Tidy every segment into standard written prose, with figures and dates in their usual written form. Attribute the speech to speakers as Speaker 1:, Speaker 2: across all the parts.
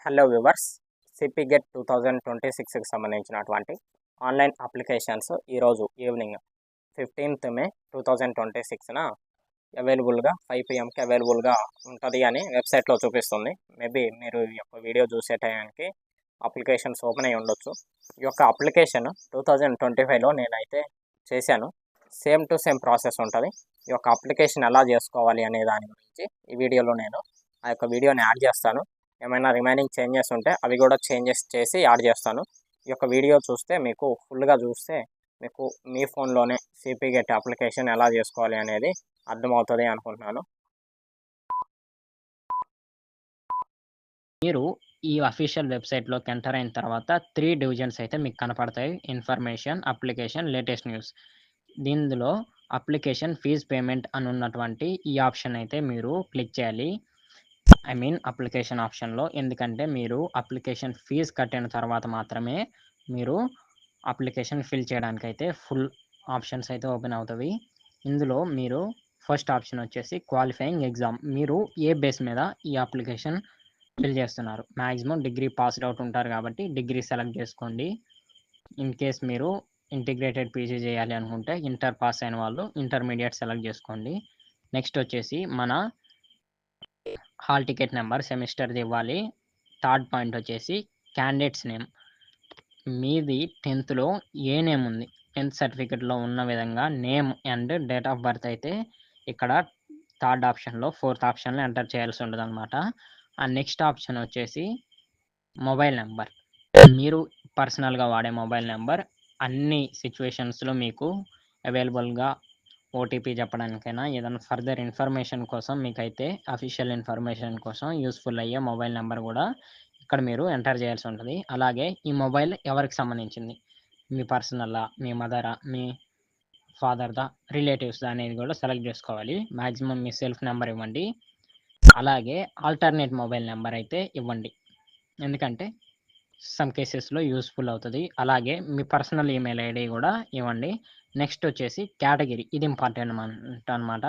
Speaker 1: Hello viewers, CP get 2026కి సంబంధించినటువంటి online applications ఈరోజు evening 15th మే 2026న అవైలబుల్గా 5 PM అవైలబుల్గా ఉంటుంది అని వెబ్సైట్లో చూపిస్తుంది. మేబీ మీరు ఈ యొక్క వీడియో చూసే టైంకి అప్లికేషన్స్ ఓపెన్ అయ్యి ఉండొచ్చు. ఈ యొక్క అప్లికేషన్ 2025లో నేనైతే చేశాను. సేమ్ టు సేమ్ ప్రాసెస్ ఉంటుంది. ఈ యొక్క అప్లికేషన్ ఎలా చేసుకోవాలి అనే దాని గురించి ఈ వీడియోలో నేను ఆ యొక్క వీడియోని యాడ్ చేస్తాను. ఏమైనా రిమైనింగ్ చేంజెస్ ఉంటే అవి కూడా చేంజెస్ చేసి యాడ్ చేస్తాను. ఈ యొక్క వీడియో చూస్తే మీకు ఫుల్గా చూస్తే మీకు మీ ఫోన్లోనే సిపి గెట్ అప్లికేషన్ ఎలా చేసుకోవాలి అనేది అర్థమవుతుంది అనుకుంటున్నాను.
Speaker 2: మీరు ఈ అఫీషియల్ వెబ్సైట్లోకి ఎంటర్ అయిన తర్వాత 3 డివిజన్స్ అయితే మీకు కనపడతాయి. Information, application, latest news. దీనిలో అప్లికేషన్ ఫీజ్ పేమెంట్ అని ఉన్నటువంటి ఈ ఆప్షన్ అయితే మీరు క్లిక్ చేయాలి. అప్లికేషన్ ఆప్షన్లో. ఎందుకంటే మీరు అప్లికేషన్ ఫీజ్ కట్టిన తర్వాత మాత్రమే మీరు అప్లికేషన్ ఫిల్ చేయడానికి అయితే ఫుల్ ఆప్షన్స్ అయితే ఓపెన్ అవుతుంది. ఇందులో మీరు ఫస్ట్ ఆప్షన్ వచ్చేసి క్వాలిఫైయింగ్ ఎగ్జామ్. మీరు ఏ బేస్ మీద ఈ అప్లికేషన్ ఫిల్ చేస్తున్నారు? మ్యాక్సిమం డిగ్రీ పాస్డ్ అవుట్ ఉంటారు కాబట్టి డిగ్రీ సెలెక్ట్ చేసుకోండి. ఇన్ కేస్ మీరు ఇంటిగ్రేటెడ్ పీజీ చేయాలి అనుకుంటే ఇంటర్ పాస్ అయిన వాళ్ళు ఇంటర్మీడియట్ సెలెక్ట్ చేసుకోండి. నెక్స్ట్ వచ్చేసి మన హాల్ టికెట్ నెంబర్ సెమిస్టర్ది ఇవ్వాలి. థర్డ్ పాయింట్ వచ్చేసి క్యాండిడేట్స్ నేమ్. మీది 10th ఏ నేమ్ ఉంది? 10th సర్టిఫికెట్లో ఉన్న విధంగా name and date of birth అయితే ఇక్కడ థర్డ్ ఆప్షన్లో, ఫోర్త్ ఆప్షన్లో ఎంటర్ చేయాల్సి ఉంటుంది అనమాట. ఆ నెక్స్ట్ ఆప్షన్ వచ్చేసి మొబైల్ నెంబర్. మీరు పర్సనల్గా వాడే మొబైల్ నెంబర్ అన్ని సిచ్యువేషన్స్లో మీకు అవైలబుల్గా ఓటీపీ చెప్పడానికైనా ఏదైనా ఫర్దర్ ఇన్ఫర్మేషన్ కోసం మీకైతే అఫీషియల్ ఇన్ఫర్మేషన్ కోసం యూస్ఫుల్ అయ్యే మొబైల్ నెంబర్ కూడా ఇక్కడ మీరు ఎంటర్ చేయాల్సి ఉంటుంది. అలాగే ఈ మొబైల్ ఎవరికి సంబంధించింది? మీ పర్సనల్లా, మీ మదరా, మీ ఫాదర్దా, రిలేటివ్స్దా అనేది కూడా సెలెక్ట్ చేసుకోవాలి. మ్యాక్సిమం మీ సెల్ఫ్ నెంబర్ ఇవ్వండి. అలాగే ఆల్టర్నేట్ మొబైల్ నెంబర్ అయితే ఇవ్వండి, ఎందుకంటే సమ్ కేసెస్లో యూస్ఫుల్ అవుతుంది. అలాగే మీ పర్సనల్ ఈమెయిల్ ఐడి కూడా ఇవ్వండి. నెక్స్ట్ వచ్చేసి కేటగిరీ. ఇది ఇంపార్టెంట్ అనమాట.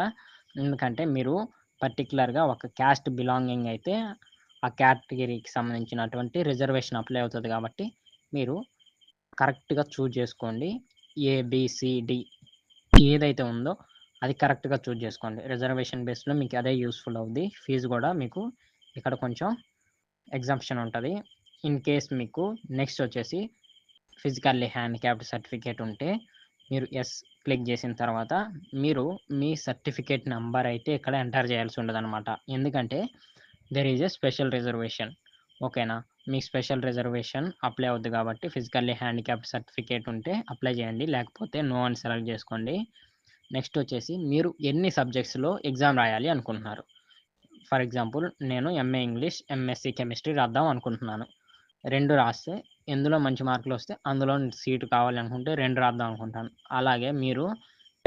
Speaker 2: ఎందుకంటే మీరు పర్టికులర్గా ఒక క్యాస్ట్ బిలాంగింగ్ అయితే ఆ కేటగిరీకి సంబంధించినటువంటి రిజర్వేషన్ అప్లై అవుతుంది కాబట్టి మీరు కరెక్ట్గా చూజ్ చేసుకోండి. ఏబిసిడి ఏదైతే ఉందో అది కరెక్ట్గా చూజ్ చేసుకోండి. రిజర్వేషన్ బేస్లో మీకు అదే యూస్ఫుల్ అవుద్ది. ఫీజు కూడా మీకు ఇక్కడ కొంచెం ఎగ్జామ్షన్ ఉంటుంది. ఇన్ కేస్ మీకు నెక్స్ట్ వచ్చేసి ఫిజికల్లీ హ్యాండిక్యాప్డ్ సర్టిఫికేట్ ఉంటే మీరు ఎస్ క్లిక్ చేసిన తర్వాత మీరు మీ సర్టిఫికేట్ నెంబర్ అయితే ఇక్కడ ఎంటర్ చేయాల్సి ఉండదు అనమాట. ఎందుకంటే there is a special reservation. ఓకేనా? మీ స్పెషల్ రిజర్వేషన్ అప్లై అవుద్ది కాబట్టి ఫిజికల్లీ హ్యాండిక్యాప్డ్ సర్టిఫికేట్ ఉంటే అప్లై చేయండి, లేకపోతే నో అని సెలెక్ట్ చేసుకోండి. నెక్స్ట్ వచ్చేసి మీరు ఎన్ని సబ్జెక్ట్స్లో ఎగ్జామ్ రాయాలి అనుకుంటున్నారు? ఫర్ ఎగ్జాంపుల్ నేను ఎంఏ ఇంగ్లీష్, ఎంఎస్సి కెమిస్ట్రీ రాద్దాం అనుకుంటున్నాను. 2 రాస్తే ఎందులో మంచి మార్కులు వస్తే అందులో సీటు కావాలి అనుకుంటే 2 రాద్దాం అనుకుంటాను. అలాగే మీరు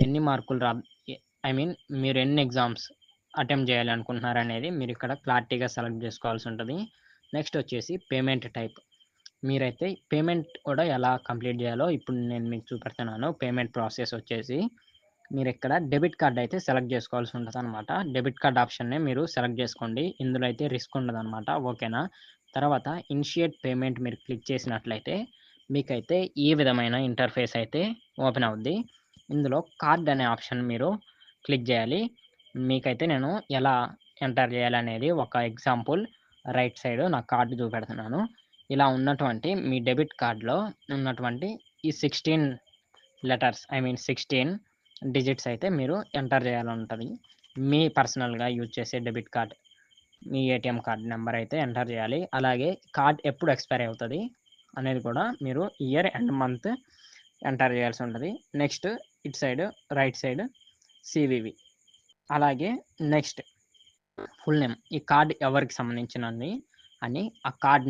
Speaker 2: ఎన్ని మార్కులు మీరు ఎన్ని ఎగ్జామ్స్ అటెంప్ట్ చేయాలి అనుకుంటున్నారు అనేది మీరు ఇక్కడ క్లారిటీగా సెలెక్ట్ చేసుకోవాల్సి ఉంటుంది. నెక్స్ట్ వచ్చేసి పేమెంట్ టైప్. మీరైతే పేమెంట్ కూడా ఎలా కంప్లీట్ చేయాలో ఇప్పుడు నేను మీకు చూపెడుతున్నాను. పేమెంట్ ప్రాసెస్ వచ్చేసి మీరు ఇక్కడ డెబిట్ కార్డ్ అయితే సెలెక్ట్ చేసుకోవాల్సి ఉంటుంది అనమాట. డెబిట్ కార్డ్ ఆప్షన్నే మీరు సెలెక్ట్ చేసుకోండి. ఇందులో అయితే రిస్క్ ఉండదు అనమాట. ఓకేనా? తర్వాత ఇనిషియేట్ పేమెంట్ మీరు క్లిక్ చేసినట్లయితే మీకైతే ఈ విధమైన ఇంటర్ఫేస్ అయితే ఓపెన్ అవుద్ది. ఇందులో కార్డ్ అనే ఆప్షన్ మీరు క్లిక్ చేయాలి. మీకైతే నేను ఎలా ఎంటర్ చేయాలనేది ఒక ఎగ్జాంపుల్ రైట్ సైడ్ నా కార్డు చూపెడుతున్నాను. ఇలా ఉన్నటువంటి మీ డెబిట్ కార్డులో ఉన్నటువంటి ఈ 16 లెటర్స్ 16 డిజిట్స్ అయితే మీరు ఎంటర్ చేయాలని ఉంటుంది. మీ పర్సనల్గా యూజ్ చేసే డెబిట్ కార్డ్, మీ ఏటీఎం కార్డ్ నెంబర్ అయితే ఎంటర్ చేయాలి. అలాగే కార్డ్ ఎప్పుడు ఎక్స్పైర్ అవుతుంది అనేది కూడా మీరు ఇయర్ అండ్ మంత్ ఎంటర్ చేయాల్సి ఉంటుంది. నెక్స్ట్ ఇటు సైడ్ రైట్ సైడ్ సివివి. అలాగే నెక్స్ట్ ఫుల్ నేమ్. ఈ కార్డ్ ఎవరికి సంబంధించినది అని ఆ కార్డ్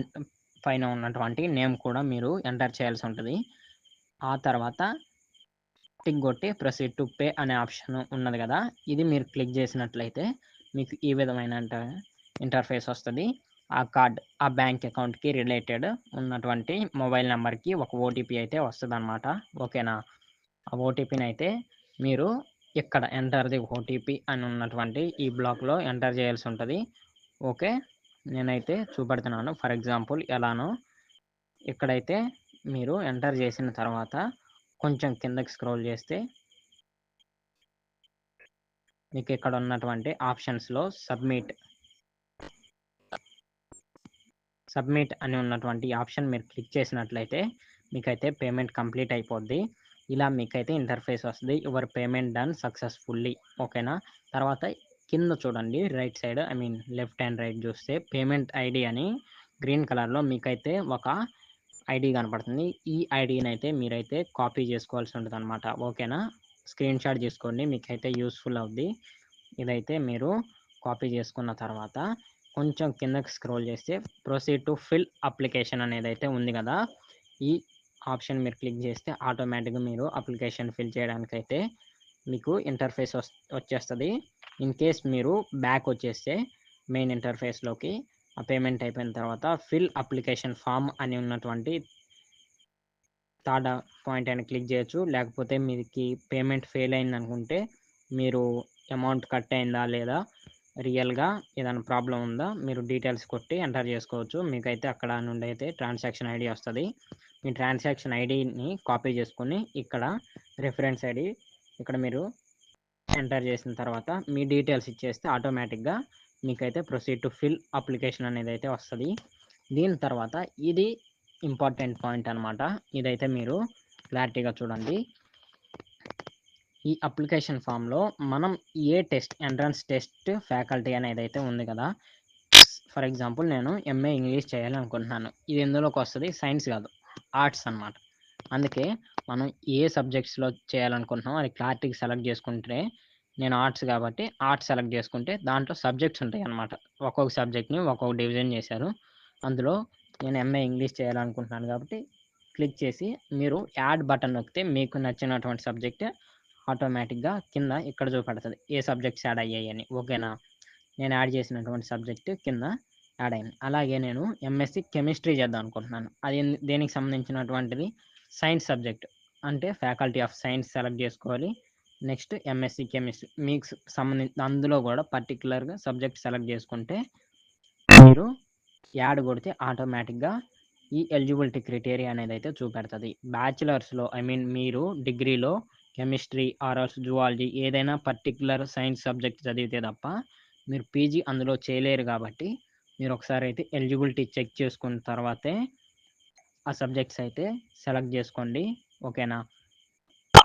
Speaker 2: పైన ఉన్నటువంటి నేమ్ కూడా మీరు ఎంటర్ చేయాల్సి ఉంటుంది. ఆ తర్వాత టిక్ కొట్టి ప్రొసీడ్ టు పే అనే ఆప్షన్ ఉన్నది కదా, ఇది మీరు క్లిక్ చేసినట్లయితే మీకు ఈ విధమైన ఇంటర్ఫేస్ వస్తుంది. ఆ కార్డ్ ఆ బ్యాంక్ అకౌంట్కి రిలేటెడ్ ఉన్నటువంటి మొబైల్ నెంబర్కి ఒక ఓటీపీ అయితే వస్తుంది అనమాట. ఓకేనా? ఆ ఓటీపీని అయితే మీరు ఇక్కడ ఎంటర్ ది ఓటీపీ అని ఉన్నటువంటి ఈ బ్లాక్లో ఎంటర్ చేయాల్సి ఉంటుంది. ఓకే, నేనైతే చూపెడుతున్నాను. ఫర్ ఎగ్జాంపుల్ ఎలానో ఇక్కడైతే మీరు ఎంటర్ చేసిన తర్వాత కొంచెం కిందకి స్క్రోల్ చేస్తే మీకు ఇక్కడ ఉన్నటువంటి ఆప్షన్స్లో సబ్మిట్ అని ఉన్నటువంటి ఆప్షన్ మీరు క్లిక్ చేసినట్లయితే మీకైతే పేమెంట్ కంప్లీట్ అయిపోద్ది. ఇలా మీకైతే ఇంటర్ఫేస్ వస్తుంది. Your payment done successfully. ఓకేనా. తర్వాత కింద చూడండి right side, I mean left and right చూస్తే పేమెంట్ ఐడి అని గ్రీన్ కలర్లో మీకైతే ఒక ఐడి కనపడుతుంది. ఈ ఐడిని అయితే మీరైతే కాపీ చేసుకోవాల్సి ఉంటుంది అనమాట. ఓకేనా. స్క్రీన్ షాట్ చేసుకోండి, మీకైతే యూస్ఫుల్ అవుద్ది. ఇదైతే మీరు కాపీ చేసుకున్న తర్వాత కొంచెం కిందకి స్క్రోల్ చేస్తే ప్రొసీడ్ టు ఫిల్ అప్లికేషన్ అనేది అయితే ఉంది కదా, ఈ ఆప్షన్ మీరు క్లిక్ చేస్తే ఆటోమేటిక్గా మీరు అప్లికేషన్ ఫిల్ చేయడానికైతే మీకు ఇంటర్ఫేస్ వచ్చేస్తుంది. ఇన్ కేస్ మీరు బ్యాక్ వచ్చేస్తే మెయిన్ ఇంటర్ఫేస్లోకి ఆ పేమెంట్ అయిపోయిన తర్వాత ఫిల్ అప్లికేషన్ ఫామ్ అని ఉన్నటువంటి థర్డ్ పాయింట్ అని క్లిక్ చేయొచ్చు. లేకపోతే మీకు పేమెంట్ ఫెయిల్ అయింది అనుకుంటే మీరు అమౌంట్ కట్ అయిందా లేదా, రియల్గా ఏదైనా ప్రాబ్లం ఉందా, మీరు డీటెయిల్స్ కొట్టి ఎంటర్ చేసుకోవచ్చు. మీకైతే అక్కడ నుండి అయితే ట్రాన్సాక్షన్ ఐడి వస్తుంది. మీ ట్రాన్సాక్షన్ ఐడిని కాపీ చేసుకొని ఇక్కడ రిఫరెన్స్ ఐడి ఇక్కడ మీరు ఎంటర్ చేసిన తర్వాత మీ డీటెయిల్స్ ఇచ్చేస్తే ఆటోమేటిక్గా మీకైతే ప్రొసీడ్ టు ఫిల్ అప్లికేషన్ అనేది అయితే వస్తుంది. దీని తర్వాత ఇది ఇంపార్టెంట్ పాయింట్ అనమాట. ఇదైతే మీరు క్లారిటీగా చూడండి. ఈ అప్లికేషన్ ఫామ్లో మనం ఏ టెస్ట్, ఎంట్రన్స్ టెస్ట్ ఫ్యాకల్టీ అనేది అయితే ఉంది కదా. ఫర్ ఎగ్జాంపుల్ నేను ఎంఏ ఇంగ్లీష్ చేయాలనుకుంటున్నాను. ఇది ఎందులోకి వస్తుంది, సైన్స్ కాదు, ఆర్ట్స్ అనమాట. అందుకే మనం ఏ సబ్జెక్ట్స్లో చేయాలనుకుంటున్నామో అది క్లారిటీగా సెలెక్ట్ చేసుకుంటే, నేను ఆర్ట్స్ కాబట్టి ఆర్ట్స్ సెలెక్ట్ చేసుకుంటే దాంట్లో సబ్జెక్ట్స్ ఉంటాయి అన్నమాట. ఒక్కొక్క సబ్జెక్ట్ని ఒక్కొక్క డివిజన్ చేశారు. అందులో నేను ఎంఏ ఇంగ్లీష్ చేయాలనుకుంటున్నాను కాబట్టి క్లిక్ చేసి మీరు యాడ్ బటన్ నొక్కితే మీకు నచ్చినటువంటి సబ్జెక్ట్ ఆటోమేటిక్గా కింద ఇక్కడ చూపెడుతుంది ఏ సబ్జెక్ట్స్ యాడ్ అయ్యాయి అని. ఓకేనా. నేను యాడ్ చేసినటువంటి సబ్జెక్ట్ కింద యాడ్ అయింది. అలాగే నేను ఎంఎస్సి కెమిస్ట్రీ చేద్దాం అనుకుంటున్నాను. అది దేనికి సంబంధించినటువంటిది, సైన్స్ సబ్జెక్ట్ అంటే ఫ్యాకల్టీ ఆఫ్ సైన్స్ సెలెక్ట్ చేసుకోవాలి. నెక్స్ట్ ఎంఎస్సి కెమిస్ట్రీ మీకు సంబంధించి అందులో కూడా పర్టికులర్గా సబ్జెక్ట్ సెలెక్ట్ చేసుకుంటే మీరు యాడ్ కొడితే ఆటోమేటిక్గా ఈ ఎలిజిబిలిటీ క్రైటీరియా అనేది అయితే చూపెడుతుంది. బ్యాచిలర్స్లో, ఐ మీన్ మీరు డిగ్రీలో కెమిస్ట్రీ ఆర్ఎల్స్ జువాలజీ ఏదైనా పర్టికులర్ సైన్స్ సబ్జెక్ట్ చదివితే తప్ప మీరు పీజీ అందులో చేయలేరు. కాబట్టి మీరు ఒకసారి అయితే ఎలిజిబిలిటీ చెక్ చేసుకున్న తర్వాతే ఆ సబ్జెక్ట్స్ అయితే సెలెక్ట్ చేసుకోండి. ఓకేనా.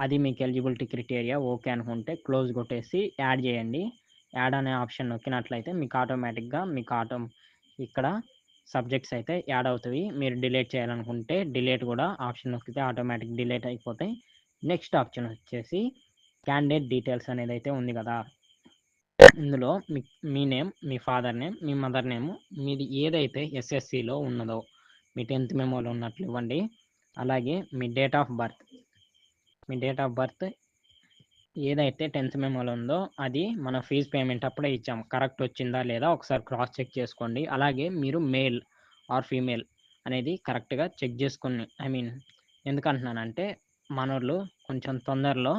Speaker 2: అది మీకు ఎలిజిబిలిటీ క్రైటీరియా ఓకే అనుకుంటే క్లోజ్ కొట్టేసి యాడ్ చేయండి. యాడ్ అనే ఆప్షన్ నొక్కినట్లయితే మీకు ఆటోమేటిక్గా ఇక్కడ సబ్జెక్ట్స్ అయితే యాడ్ అవుతాయి. మీరు డిలీట్ చేయాలనుకుంటే డిలీట్ కూడా ఆప్షన్ నొక్కితే ఆటోమేటిక్ డిలీట్ అయిపోతాయి. నెక్స్ట్ ఆప్షన్ వచ్చేసి క్యాండిడేట్ డీటెయిల్స్ అనేది అయితే ఉంది కదా. ఇందులో మీ నేమ్, మీ ఫాదర్ నేమ్, మీ మదర్ నేమ్, మీది ఏదైతే ఎస్ఎస్సిలో ఉన్నదో మీ 10th మెమోలో ఉన్నట్లు ఇవ్వండి. అలాగే మీ డేట్ ఆఫ్ బర్త్ ఏదైతే 10th మెమోలో ఉందో అది మన ఫీజు పేమెంట్ అప్పుడే ఇచ్చాం, కరెక్ట్ వచ్చిందా లేదా ఒకసారి క్రాస్ చెక్ చేసుకోండి. అలాగే మీరు మేల్ ఆర్ ఫీమేల్ అనేది కరెక్ట్గా చెక్ చేసుకుని, ఐ మీన్ ఎందుకంటున్నానంటే మనోళ్ళు కొంచెం తొందరలో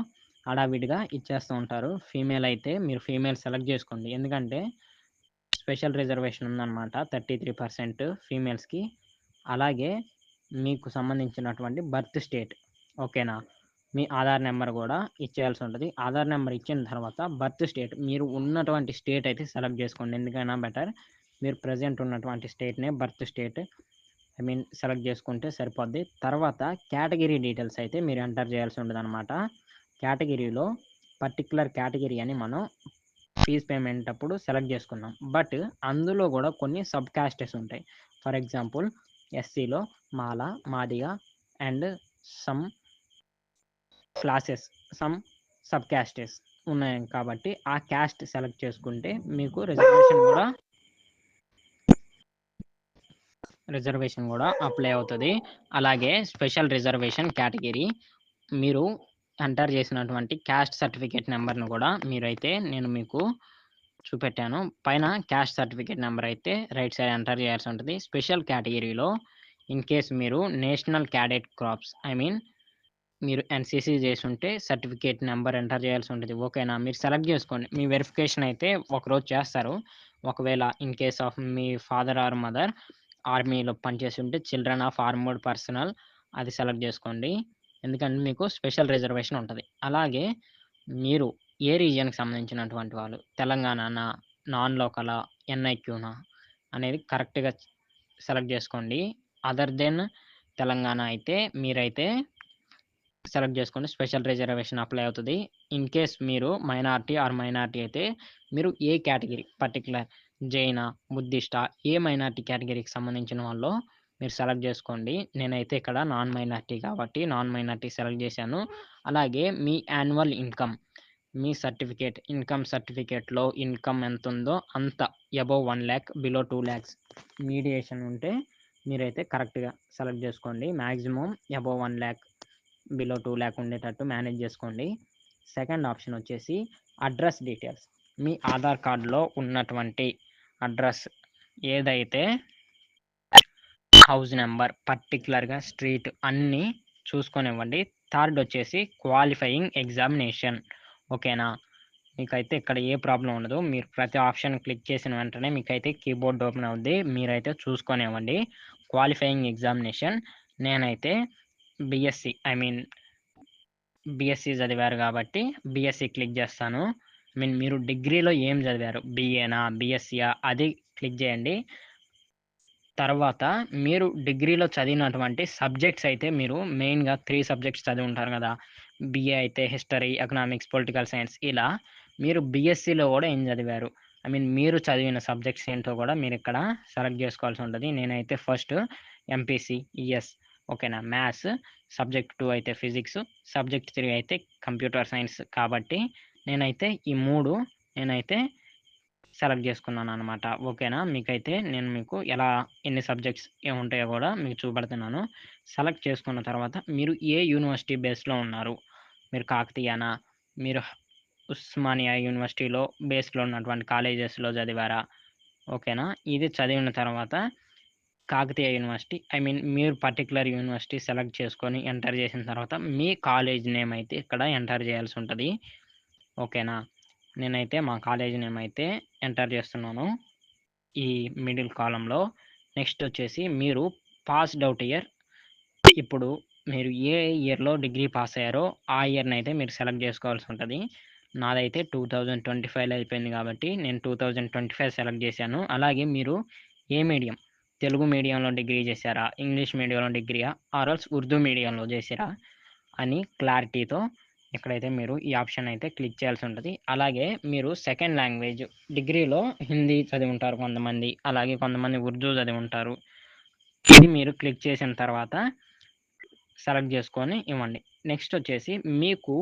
Speaker 2: హడావిడిగా ఇచ్చేస్తూ ఉంటారు. ఫీమేల్ అయితే మీరు ఫీమేల్ సెలెక్ట్ చేసుకోండి. ఎందుకంటే స్పెషల్ రిజర్వేషన్ ఉందన్నమాట 33% ఫీమేల్స్కి. అలాగే మీకు సంబంధించినటువంటి బర్త్ స్టేట్, ఓకేనా, మీ ఆధార్ నెంబర్ కూడా ఇచ్చేయాల్సి ఉంటుంది. ఆధార్ నెంబర్ ఇచ్చిన తర్వాత బర్త్ స్టేట్ మీరు ఉన్నటువంటి స్టేట్ అయితే సెలెక్ట్ చేసుకోండి. ఎందుకైనా బెటర్ మీరు ప్రజెంట్ ఉన్నటువంటి స్టేట్నే birth state I mean select చేసుకుంటే సరిపోద్ది. తర్వాత కేటగిరీ డీటెయిల్స్ అయితే మీరు ఎంటర్ చేయాల్సి ఉంటుంది అనమాట. కేటగిరీలో పర్టికులర్ కేటగిరీ అని మనం ఫీజ్ పేమెంట్ అప్పుడు సెలెక్ట్ చేసుకున్నాం. బట్ అందులో కూడా కొన్ని సబ్ క్యాస్టెస్ ఉంటాయి. ఫర్ ఎగ్జాంపుల్ ఎస్సీలో Mala, Madiga and some classes, some sub castes ఉన్నాయి. కాబట్టి ఆ క్యాస్ట్ సెలెక్ట్ చేసుకుంటే మీకు రిజర్వేషన్ కూడా అప్లై అవుతుంది. అలాగే స్పెషల్ రిజర్వేషన్ కేటగిరీ మీరు ఎంటర్ చేసినటువంటి క్యాస్ట్ సర్టిఫికేట్ నెంబర్ను కూడా మీరైతే నేను మీకు చూపెట్టాను. పైన క్యాస్ట్ సర్టిఫికేట్ నెంబర్ అయితే రైట్ సైడ్ ఎంటర్ చేయాల్సి ఉంటుంది. స్పెషల్ కేటగిరీలో ఇన్ కేస్ మీరు national cadet crops, I mean మీరు ఎన్‌సీసీ చేసుంటే సర్టిఫికేట్ నంబర్ ఎంటర్ చేయాల్సి ఉంటది. ఓకేనా? మీరు సెలెక్ట్ చేసుకోండి. మీ వెరిఫికేషన్ అయితే ఒకరోజు చేస్తారు. ఒకవేళ ఇన్ కేస్ ఆఫ్ మీ ఫాదర్ ఆర్ మదర్ ఆర్మీలో పనిచేస్తుంటే చిల్డ్రన్ ఆఫ్ ఆర్మర్డ్ పర్సనల్ అది సెలెక్ట్ చేసుకోండి. ఎందుకంటే మీకు స్పెషల్ రిజర్వేషన్ ఉంటది. అలాగే మీరు ఏ రీజియన్‌కి సంబంధించినటువంటి వాళ్ళు తెలంగాణనా, నాన్ లోకలా, ఎన్ఐక్యూనా అనేది కరెక్ట్‌గా సెలెక్ట్ చేసుకోండి. అదర్ దెన్ తెలంగాణ అయితే మీరైతే సెలెక్ట్ చేసుకోండి. స్పెషల్ రిజర్వేషన్ అప్లై అవుతది. ఇన్ కేస్ మీరు మైనారిటీ అయితే మీరు ఏ కేటగిరీ పర్టిక్యులర్ జైనా, బుద్ధిస్టా ఏ మైనారిటీ కేటగిరీకి సంబంధించిన వాళ్ళో మీరు సెలెక్ట్ చేసుకోండి. నేనైతే ఇక్కడ నాన్ మైనారిటీ కాబట్టి నాన్ మైనారిటీ సెలెక్ట్ చేశాను. అలాగే మీ యాన్యువల్ ఇన్‌కమ్ మీ సర్టిఫికేట్ ఇన్‌కమ్ సర్టిఫికేట్‌లో ఇన్‌కమ్ ఎంతుందో అంత అబోవ్ 1,00,000 బిలో 2,00,000 మీడియేషన్ ఉంటే మీరైతే కరెక్ట్‌గా సెలెక్ట్ చేసుకోండి. మాక్సిమం అబోవ్ 1,00,000 బిలో 2,00,000 ఉండేటట్టు మేనేజ్ చేసుకోండి. సెకండ్ ఆప్షన్ వచ్చేసి అడ్రస్ డీటెయిల్స్. మీ ఆధార్ కార్డ్‌లో ఉన్నటువంటి అడ్రస్ ఏదైతే హౌస్ నెంబర్, పర్టిక్యులర్‌గా స్ట్రీట్ అన్నీ చూసుకొనివ్వండి. థర్డ్ వచ్చేసి క్వాలిఫయింగ్ ఎగ్జామినేషన్. ఓకేనా? మీకైతే ఇక్కడ ఏ ప్రాబ్లమ్ ఉండదు. మీరు ప్రతి ఆప్షన్ క్లిక్ చేసిన వెంటనే మీకైతే కీబోర్డ్ ఓపెన్ అవుద్ది. మీరైతే చూసుకొనివ్వండి. క్వాలిఫయింగ్ ఎగ్జామినేషన్ నేనైతే బీఎస్సీ బీఎస్సీ చదివారు కాబట్టి బీఎస్సీ క్లిక్ చేస్తాను. మీరు డిగ్రీలో ఏం చదివారు? బీఏనా? బీఎస్సీయా? అది క్లిక్ చేయండి. తర్వాత మీరు డిగ్రీలో చదివినటువంటి సబ్జెక్ట్స్ అయితే మీరు మెయిన్‌గా 3 సబ్జెక్ట్స్ చదివి ఉంటారు కదా! బీఏ అయితే హిస్టరీ, ఎకనామిక్స్, పొలిటికల్ సైన్స్ ఇలా. మీరు బీఎస్సీలో కూడా ఏం చదివారు? మీరు చదివిన సబ్జెక్ట్స్ ఏంటో కూడా మీరిక్కడ సెలెక్ట్ చేసుకోవాల్సి ఉంటది. నేనైతే ఫస్ట్ ఎంపీసీ, ఈఎస్ ఓకేనా? మ్యాథ్స్, సబ్జెక్ట్ 2 అయితే ఫిజిక్స్, సబ్జెక్ట్ 3 అయితే కంప్యూటర్ సైన్స్ కాబట్టి నేనైతే ఈ 3 నేనైతే సెలెక్ట్ చేసుకున్నాననమాట. ఓకేనా? మీకైతే నేను మీకు ఎలా ఎన్ని సబ్జెక్ట్స్ ఏముంటాయో కూడా మీకు చూపెడుతున్నాను. సెలెక్ట్ చేసుకున్న తర్వాత మీరు ఏ యూనివర్సిటీ బేస్‌లో ఉన్నారు? మీరు కాకతీయనా? మీరు ఉస్మానియా యూనివర్సిటీలో బేస్‌లో ఉన్నటువంటి కాలేజెస్‌లో చదివారా? ఓకేనా? ఇది చదివిన తర్వాత కాకతీయ యూనివర్సిటీ మీరు పర్టిక్యులర్ యూనివర్సిటీ సెలెక్ట్ చేసుకొని ఎంటర్ చేసిన తర్వాత మీ కాలేజ్ నేమ్ అయితే ఇక్కడ ఎంటర్ చేయాల్సి ఉంటది. ఓకేనా? నేనైతే మా కాలేజ్ నేమ్ అయితే ఎంటర్ చేస్తున్నాను. ఈ మిడిల్ కాలమ్‌లో. నెక్స్ట్ వచ్చేసి మీరు పాస్డ్ అవుట్ ఇయర్. ఇప్పుడు మీరు ఏ ఇయర్‌లో డిగ్రీ పాస్ అయ్యారో ఆ ఇయర్‌నైతే మీరు సెలెక్ట్ చేసుకోవాల్సి ఉంటది. నాదైతే 2025లో అయిపోయింది కాబట్టి నేను 2025 సెలెక్ట్ చేశాను. అలాగే మీరు ఏ మీడియం? తెలుగు మీడియంలో డిగ్రీ చేశారా? ఇంగ్లీష్ మీడియంలో డిగ్రీయా? ఆర్ ఎల్స్ ఉర్దూ మీడియంలో చేసిరా? అని క్లారిటీతో ఇక్కడైతే మీరు ఈ ఆప్షన్ అయితే క్లిక్ చేయాల్సి ఉంటది. అలాగే మీరు సెకండ్ లాంగ్వేజ్ డిగ్రీలో హిందీ చదివి ఉంటారు కొంతమంది. అలాగే కొంతమంది ఉర్దూ చదివి ఉంటారు. ఇది మీరు క్లిక్ చేసిన తర్వాత సెలెక్ట్ చేసుకొని ఇవ్వండి. నెక్స్ట్ వచ్చేసి మీకు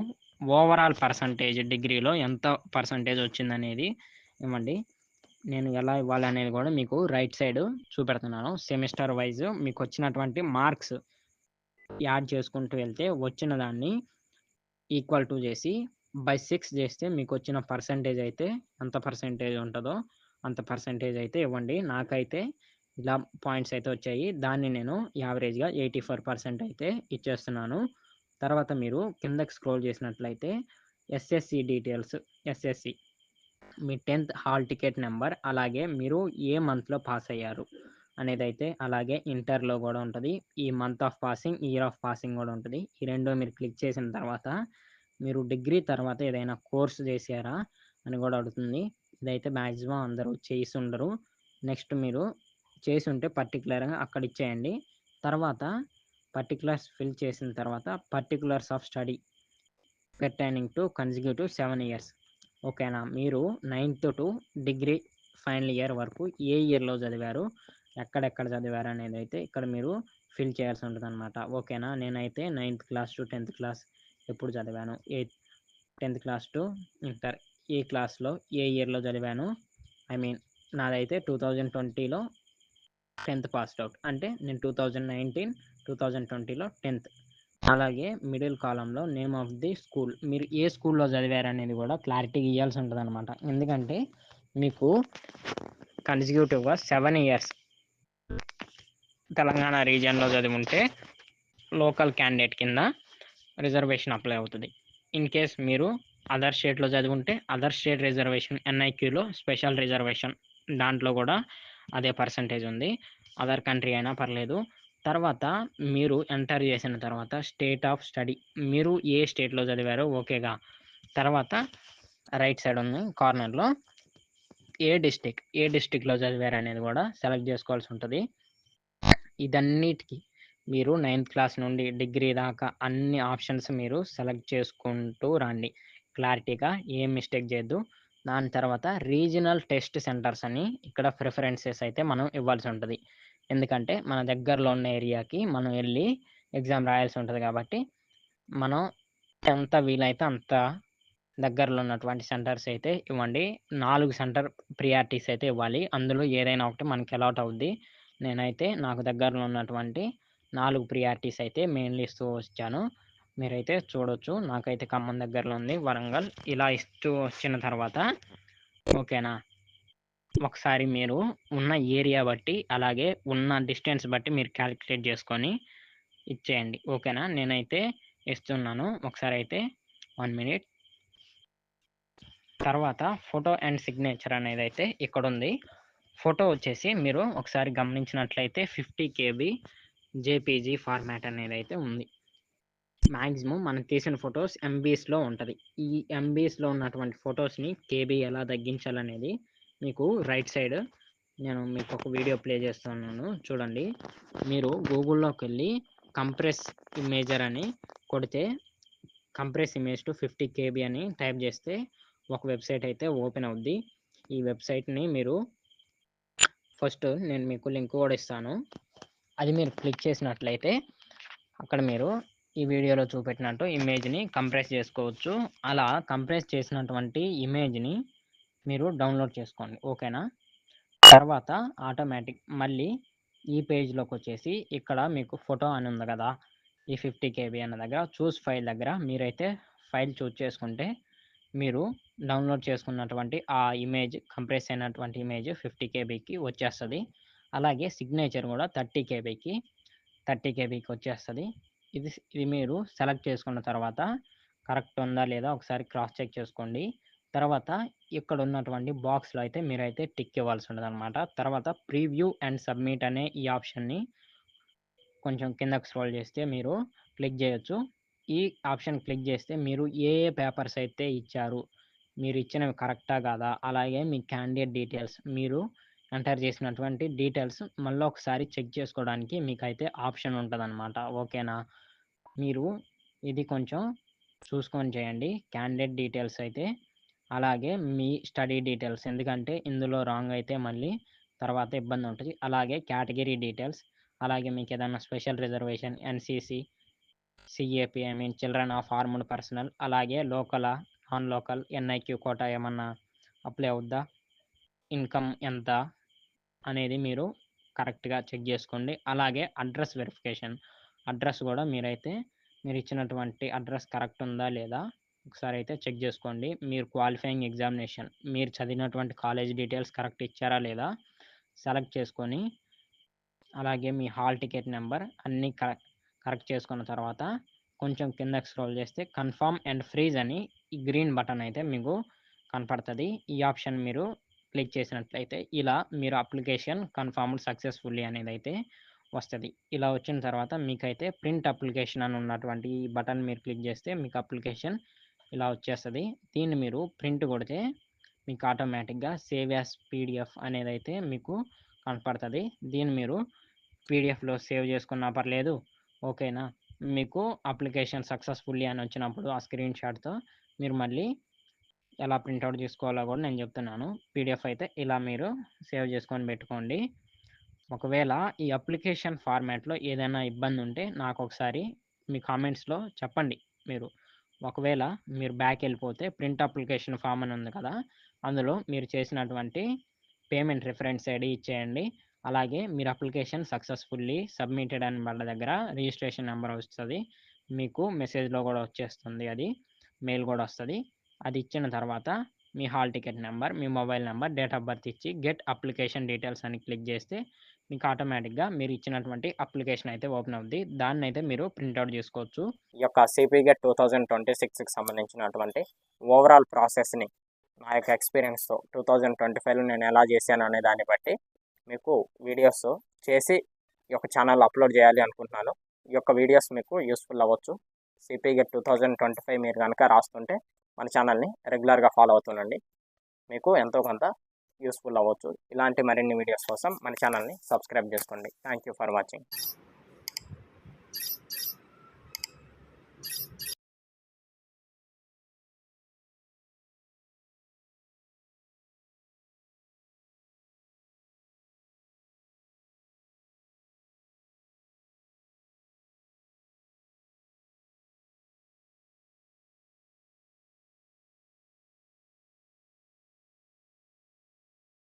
Speaker 2: ఓవరాల్ పర్సంటేజ్ డిగ్రీలో ఎంత పర్సంటేజ్ వచ్చిందనేది ఇవ్వండి. నేను ఎలా ఇవ్వాలనేది కూడా మీకు రైట్ సైడ్ చూపెడుతున్నాను. సెమిస్టర్ వైజ్ మీకు వచ్చినటువంటి మార్క్స్ యాడ్ చేసుకుంటూ వెళ్తే వచ్చిన దాన్ని ఈక్వల్ టు చేసి బై 6 చేస్తే మీకు వచ్చిన పర్సంటేజ్ అయితే ఎంత పర్సంటేజ్ ఉంటుందో అంత పర్సంటేజ్ అయితే ఇవ్వండి. నాకైతే ఇలా పాయింట్స్ అయితే వచ్చాయి. దాన్ని నేను యావరేజ్‌గా 84% అయితే ఇచ్చేస్తున్నాను. తర్వాత మీరు కిందకి స్క్రోల్ చేసినట్లయితే ఎస్ఎస్‌సి డీటెయిల్స్ ఎస్ఎస్‌సి మీ 10థ్ హాల్ టికెట్ నెంబర్ అలాగే మీరు ఏ మంత్‌లో పాస్ అయ్యారు అనేదైతే అలాగే ఇంటర్‌లో కూడా ఉంటది. ఈ month of passing, year of passing కూడా ఉంటది. ఈ 2 మీరు క్లిక్ చేసిన తర్వాత మీరు డిగ్రీ తర్వాత ఏదైనా కోర్స్ చేశారా అని కూడా అడుగుతుంది. ఇదైతే మాక్సిమం అందరూ చేసుండరు. నెక్స్ట్ మీరు చేసుంటే పర్టిక్యులర్‌గా అక్కడ ఇచ్చేయండి. తర్వాత పర్టిక్యులర్స్ ఫిల్ చేసిన తర్వాత particulars of study pertaining to consecutive 7 years. ఓకేనా? మీరు ninth to degree final year వరకు ఏ ఇయర్‌లో చదివారు? ఎక్కడెక్కడ చదివారు అనేదైతే ఇక్కడ మీరు ఫిల్ చేయాల్సి ఉంటదనమాట. ఓకేనా? నేనైతే 9థ్ క్లాస్ టు 10థ్ క్లాస్ ఎప్పుడు చదివాను? 10థ్ క్లాస్ టు ఇంటర్ ఏ క్లాస్‌లో ఏ ఇయర్‌లో చదివాను? నాదైతే 2020లో 10థ్ పాస్డ్ అవుట్. అంటే నేను 2019, 2020లో 10థ్. అలాగే మిడిల్ కాలమ్‌లో నేమ్ ఆఫ్ ది స్కూల్. మీరు ఏ స్కూల్‌లో చదివారనేది కూడా క్లారిటీగా ఇయ్యాల్సి ఉంటదనమాట. ఎందుకంటే మీకు కన్సిక్యూటివ్‌గా 7 ఇయర్స్ తెలంగాణ రీజియన్‌లో చదివుంటే లోకల్ క్యాండిడేట్ కింద రిజర్వేషన్ అప్లై అవుతుంది. ఇన్ కేస్ మీరు అదర్ స్టేట్‌లో చదివుంటే అదర్ స్టేట్ రిజర్వేషన్ ఎన్ఐక్యూలో స్పెషల్ రిజర్వేషన్ దాంట్లో కూడా అదే పర్సెంటేజ్ ఉంది. అదర్ కంట్రీ అయినా పర్లేదు. తర్వాత మీరు ఎంటర్ చేసిన తర్వాత స్టేట్ ఆఫ్ స్టడీ మీరు ఏ స్టేట్‌లో చదివారో ఓకేగా. తర్వాత రైట్ సైడ్ ఉంది కార్నర్‌లో ఏ డిస్ట్రిక్ట్‌లో చదివారనేది కూడా సెలెక్ట్ చేసుకోవాల్సి ఉంటుంది. ఇదన్నిటికి మీరు 9th క్లాస్ నుండి డిగ్రీ దాకా అన్ని ఆప్షన్స్ మీరు సెలెక్ట్ చేసుకుంటూ రండి. క్లారిటీగా ఏం మిస్టేక్ చేయొద్దు. దాని తర్వాత రీజనల్ టెస్ట్ సెంటర్స్ అని ఇక్కడ ప్రిఫరెన్సెస్ అయితే మనం ఇవ్వాల్సి ఉంటుంది. ఎందుకంటే మన దగ్గరలో ఉన్న ఏరియాకి మనం వెళ్ళి ఎగ్జామ్ రాయాల్సి ఉంటుంది కాబట్టి మనం ఎంత వీలైతే అంత దగ్గరలో ఉన్నటువంటి సెంటర్స్ అయితే ఇవ్వండి. 4 సెంటర్ ప్రియారిటీస్ అయితే ఇవ్వాలి. అందులో ఏదైనా ఒకటి మనకి అలాట్ అవుద్ది. నేనైతే నాకు దగ్గరలో ఉన్నటువంటి 4 ప్రియారిటీస్ అయితే మెయిన్‌లీ ఇస్తూ వచ్చాను. మీరైతే చూడొచ్చు. నాకైతే ఖమ్మం దగ్గరలో ఉంది. వరంగల్ ఇలా ఇస్తూ వచ్చిన తర్వాత ఓకేనా. ఒకసారి మీరు ఉన్న ఏరియా బట్టి, అలాగే ఉన్న డిస్టెన్స్ బట్టి మీరు క్యాలిక్యులేట్ చేసుకొని ఇచ్చేయండి. ఓకేనా. నేనైతే ఇస్తున్నాను. ఒకసారి అయితే 1 మినిట్. తర్వాత ఫోటో అండ్ సిగ్నేచర్ అనేది అయితే ఇక్కడ ఉంది. ఫోటో వచ్చేసి మీరు ఒకసారి గమనించినట్లయితే 50 KB జేపీజీ ఫార్మాట్ అనేది అయితే ఉంది. మ్యాక్సిమం మనం తీసిన ఫొటోస్ ఎంబీస్లో ఉంటుంది. ఈ ఎంబీస్లో ఉన్నటువంటి ఫొటోస్ని కేబీ ఎలా తగ్గించాలనేది మీకు రైట్ సైడ్ నేను మీకు ఒక వీడియో ప్లే చేస్తున్నాను చూడండి. మీరు గూగుల్లోకి వెళ్ళి కంప్రెస్ ఇమేజర్ అని కొడితే కంప్రెస్ ఇమేజ్ టు 50 KB అని టైప్ చేస్తే ఒక వెబ్సైట్ అయితే ఓపెన్ అవుద్ది. ఈ వెబ్సైట్ని మీరు ఫస్ట్ నేను మీకు లింక్ కూడా ఇస్తాను. అది మీరు క్లిక్ చేసినట్లయితే అక్కడ మీరు ఈ వీడియోలో చూపెట్టినట్టు ఇమేజ్ని కంప్రెస్ చేసుకోవచ్చు. అలా కంప్రెస్ చేసినటువంటి ఇమేజ్ని మీరు డౌన్లోడ్ చేసుకోండి. ఓకేనా. తర్వాత ఆటోమేటిక్ మళ్ళీ ఈ పేజ్లోకి వచ్చేసి ఇక్కడ మీకు ఫోటో అని ఉంది కదా, ఈ 50 KB అన్న దగ్గర చూస్ ఫైల్ దగ్గర మీరైతే ఫైల్ చూస్ చేసుకుంటే మీరు డౌన్లోడ్ చేసుకున్నటువంటి ఆ ఇమేజ్ కంప్రెస్ అయినటువంటి ఇమేజ్ 50 KBకి వచ్చేస్తుంది. అలాగే సిగ్నేచర్ కూడా 30 KBకి వచ్చేస్తుంది. ఇది మీరు సెలెక్ట్ చేసుకున్న తర్వాత కరెక్ట్ ఉందా లేదా ఒకసారి క్రాస్ చెక్ చేసుకోండి. తర్వాత ఇక్కడ ఉన్నటువంటి బాక్స్లో అయితే మీరైతే టిక్ ఇవ్వాల్సి ఉంటుంది అనమాట. తర్వాత ప్రీవ్యూ అండ్ సబ్మిట్ అనే ఈ ఆప్షన్ని కొంచెం కిందకు స్క్రోల్ చేస్తే మీరు క్లిక్ చేయొచ్చు. ఈ ఆప్షన్ క్లిక్ చేస్తే మీరు ఏ పేపర్స్ అయితే ఇచ్చారు, మీరు ఇచ్చినవి కరెక్టా కాదా, అలాగే మీ క్యాండిడేట్ డీటెయిల్స్ మీరు ఎంటర్ చేసినటువంటి డీటెయిల్స్ మళ్ళీ ఒకసారి చెక్ చేసుకోవడానికి మీకైతే ఆప్షన్ ఉంటుంది అనమాట. ఓకేనా. మీరు ఇది కొంచెం చూసుకొని చేయండి. క్యాండిడేట్ డీటెయిల్స్ అయితే అలాగే మీ స్టడీ డీటెయిల్స్, ఎందుకంటే ఇందులో రాంగ్ అయితే మళ్ళీ తర్వాత ఇబ్బంది ఉంటుంది. అలాగే కేటగిరీ డీటెయిల్స్, అలాగే మీకు ఏదైనా special reservation NCC CAP children of armed personal, అలాగే లోకలా నాన్ లోకల్ ఎన్ఐక్యూ కోటా ఏమన్నా అప్లై అవుద్దా, ఇన్కమ్ ఎంత అనేది మీరు కరెక్ట్గా చెక్ చేసుకోండి. అలాగే అడ్రస్ వెరిఫికేషన్, అడ్రస్ కూడా మీరైతే మీరు ఇచ్చినటువంటి అడ్రస్ కరెక్ట్ ఉందా లేదా ఒకసారి అయితే చెక్ చేసుకోండి. మీరు క్వాలిఫైయింగ్ ఎగ్జామినేషన్ మీరు చదివినటువంటి కాలేజ్ డీటెయిల్స్ కరెక్ట్ ఇచ్చారా లేదా సెలెక్ట్ చేసుకొని, అలాగే మీ హాల్ టికెట్ నెంబర్ అన్నీ కరెక్ట్ చేసుకున్న తర్వాత కొంచెం కిందకి స్క్రోల్ చేస్తే కన్ఫర్మ్ అండ్ ఫ్రీజ్ అని ఈ గ్రీన్ బటన్ అయితే మీకు కనపడుతుంది. ఈ ఆప్షన్ మీరు క్లిక్ చేసినట్లయితే ఇలా మీరు అప్లికేషన్ కన్ఫర్మ్డ్ సక్సెస్ఫుల్లీ అనేది అయితే వస్తుంది. ఇలా వచ్చిన తర్వాత మీకైతే ప్రింట్ అప్లికేషన్ అని ఉన్నటువంటి ఈ బటన్ మీరు క్లిక్ చేస్తే మీకు అప్లికేషన్ ఇలా వచ్చేస్తుంది. దీన్ని మీరు ప్రింట్ కొడితే మీకు ఆటోమేటిక్గా సేవ్ యాస్ పీడిఎఫ్ అనేది అయితే మీకు కనపడుతుంది. దీన్ని మీరు పీడిఎఫ్లో సేవ్ చేసుకున్నా పర్లేదు. ఓకేనా. మీకు అప్లికేషన్ సక్సెస్ఫుల్లీ అని వచ్చినప్పుడు ఆ స్క్రీన్ షాట్తో మీరు మళ్ళీ ఎలా ప్రింట్అవుట్ తీసుకోవాలో కూడా నేను చెప్తున్నాను. పీడిఎఫ్ అయితే ఇలా మీరు సేవ్ చేసుకొని పెట్టుకోండి. ఒకవేళ ఈ అప్లికేషన్ ఫార్మాట్లో ఏదైనా ఇబ్బంది ఉంటే నాకు ఒకసారి మీ కామెంట్స్లో చెప్పండి. మీరు ఒకవేళ మీరు బ్యాక్ వెళ్ళిపోతే ప్రింట్ అప్లికేషన్ ఫామ్ అని ఉంది కదా, అందులో మీరు చేసినటువంటి పేమెంట్ రిఫరెన్స్ ఐడి ఇచ్చేయండి. అలాగే మీరు అప్లికేషన్ సక్సెస్ఫుల్లీ సబ్మిటెడ్ అని వాళ్ళ దగ్గర రిజిస్ట్రేషన్ నెంబర్ వస్తుంది. మీకు మెసేజ్లో కూడా వచ్చేస్తుంది, అది మెయిల్ కూడా వస్తుంది. అది ఇచ్చిన తర్వాత మీ హాల్ టికెట్ నెంబర్, మీ mobile number, date of birth ఇచ్చి గెట్ అప్లికేషన్ డీటెయిల్స్ అని క్లిక్ చేస్తే మీకు ఆటోమేటిక్‌గా మీరు ఇచ్చినటువంటి అప్లికేషన్ అయితే ఓపెన్ అవుద్ది. దాన్నైతే మీరు ప్రింటౌట్ చేసుకోవచ్చు.
Speaker 1: ఈ యొక్క సిపి గెట్ 2026కి సంబంధించినటువంటి ఓవరాల్ ప్రాసెస్ని నా యొక్క ఎక్స్పీరియన్స్తో 2025లో నేను ఎలా చేశాను అనే దాన్ని బట్టి మీకు వీడియోస్ చేసి ఈ యొక్క ఛానల్ అప్లోడ్ చేయాలి అనుకుంటున్నాను. ఈ యొక్క వీడియోస్ మీకు యూస్ఫుల్ అవ్వచ్చు. సిపి గెట్ 2025 మీరు కనుక రాస్తుంటే మన ఛానల్ని రెగ్యులర్గా ఫాలో అవుతుండండి. మీకు ఎంతో కొంత యూస్ఫుల్ అవ్వచ్చు. ఇలాంటి మరిన్ని వీడియోస్ కోసం మన ఛానల్ని సబ్స్క్రైబ్ చేసుకోండి. Thank you for watching.